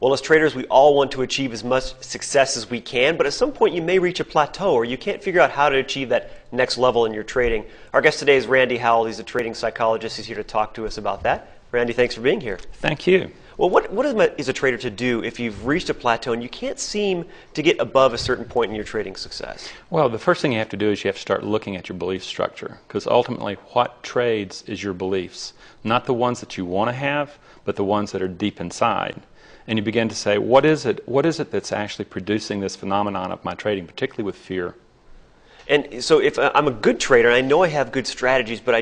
Well, as traders, we all want to achieve as much success as we can, but at some point you may reach a plateau or you can't figure out how to achieve that next level in your trading. Our guest today is Randy Howell. He's a trading psychologist. He's here to talk to us about that. Randy, thanks for being here. Thank you. Well, what is a trader to do if you've reached a plateau and you can't seem to get above a certain point in your trading success? Well, the first thing you have to do is you have to start looking at your belief structure, because ultimately what trades is your beliefs, not the ones that you want to have, but the ones that are deep inside. And you begin to say, what is it that's actually producing this phenomenon of my trading, particularly with fear? And so if I'm a good trader, and I know I have good strategies, but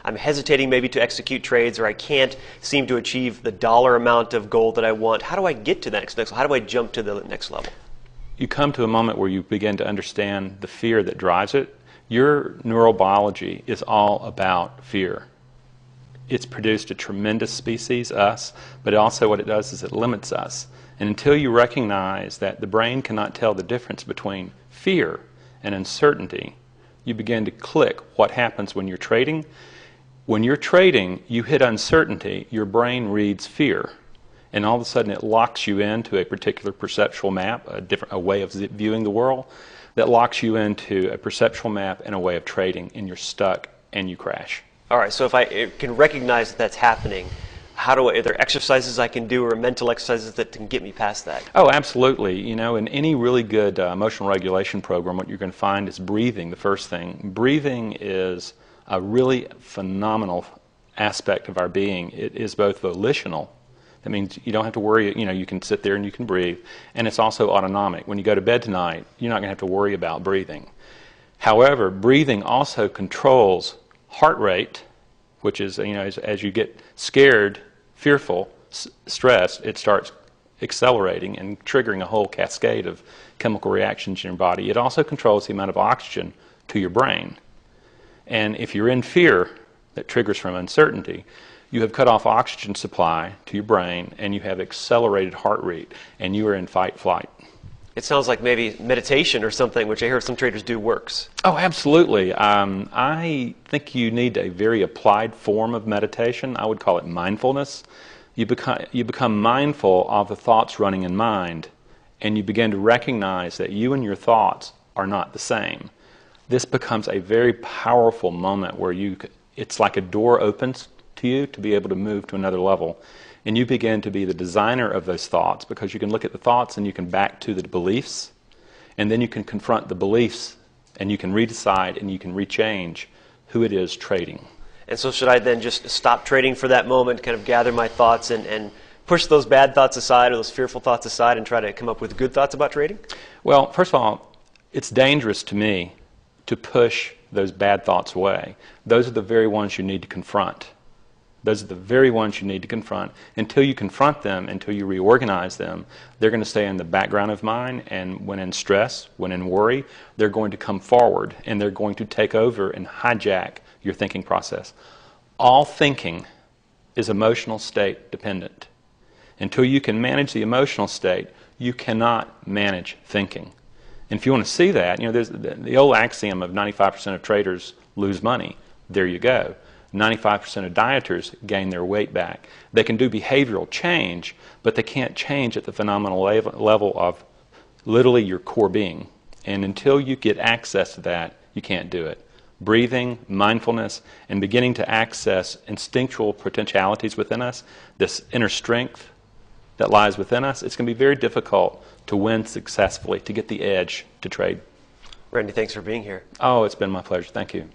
I'm hesitating maybe to execute trades, or I can't seem to achieve the dollar amount of gold that I want, how do I get to that next level? How do I jump to the next level? You come to a moment where you begin to understand the fear that drives it. Your neurobiology is all about fear. It's produced a tremendous species, us, but also what it does is it limits us. And until you recognize that the brain cannot tell the difference between fear and uncertainty, you begin to click what happens when you're trading. When you're trading, you hit uncertainty, your brain reads fear. And all of a sudden it locks you into a particular perceptual map, a way of viewing the world, that locks you into a perceptual map and a way of trading, and you're stuck and you crash. All right, so if I can recognize that that's happening, are there exercises I can do or mental exercises that can get me past that? Oh, absolutely. You know, in any really good emotional regulation program, what you're going to find is breathing, the first thing. Breathing is a really phenomenal aspect of our being. It is both volitional. That means you don't have to worry, you can sit there and you can breathe. And it's also autonomic. When you go to bed tonight, you're not going to have to worry about breathing. However, breathing also controls heart rate, which is, as you get scared, fearful, stressed, it starts accelerating and triggering a whole cascade of chemical reactions in your body. It also controls the amount of oxygen to your brain. And if you're in fear that triggers from uncertainty, you have cut off oxygen supply to your brain and you have accelerated heart rate and you are in fight-flight. It sounds like maybe meditation or something, which I hear some traders do, works. Oh, absolutely. I think you need a very applied form of meditation. I would call it mindfulness. You become mindful of the thoughts running in mind, and you begin to recognize that you and your thoughts are not the same. This becomes a very powerful moment where it's like a door opens to you to be able to move to another level. And you begin to be the designer of those thoughts, because you can look at the thoughts and you can back to the beliefs, and then you can confront the beliefs and you can redecide and you can rechange who it is trading. And so should I then just stop trading for that moment, kind of gather my thoughts and push those bad thoughts aside or those fearful thoughts aside and try to come up with good thoughts about trading? Well, first of all, it's dangerous to me to push those bad thoughts away. Those are the very ones you need to confront. Those are the very ones you need to confront. Until you confront them, until you reorganize them, they're going to stay in the background of mind, and when in stress, when in worry, they're going to come forward and they're going to take over and hijack your thinking process. All thinking is emotional state dependent. Until you can manage the emotional state, you cannot manage thinking. And if you want to see that, there's the old axiom of 95% of traders lose money. There you go. 95% of dieters gain their weight back. They can do behavioral change, but they can't change at the phenomenal level of literally your core being. And until you get access to that, you can't do it. Breathing, mindfulness, and beginning to access instinctual potentialities within us, this inner strength that lies within us, it's going to be very difficult to win successfully, to get the edge to trade. Randy, thanks for being here. Oh, it's been my pleasure. Thank you.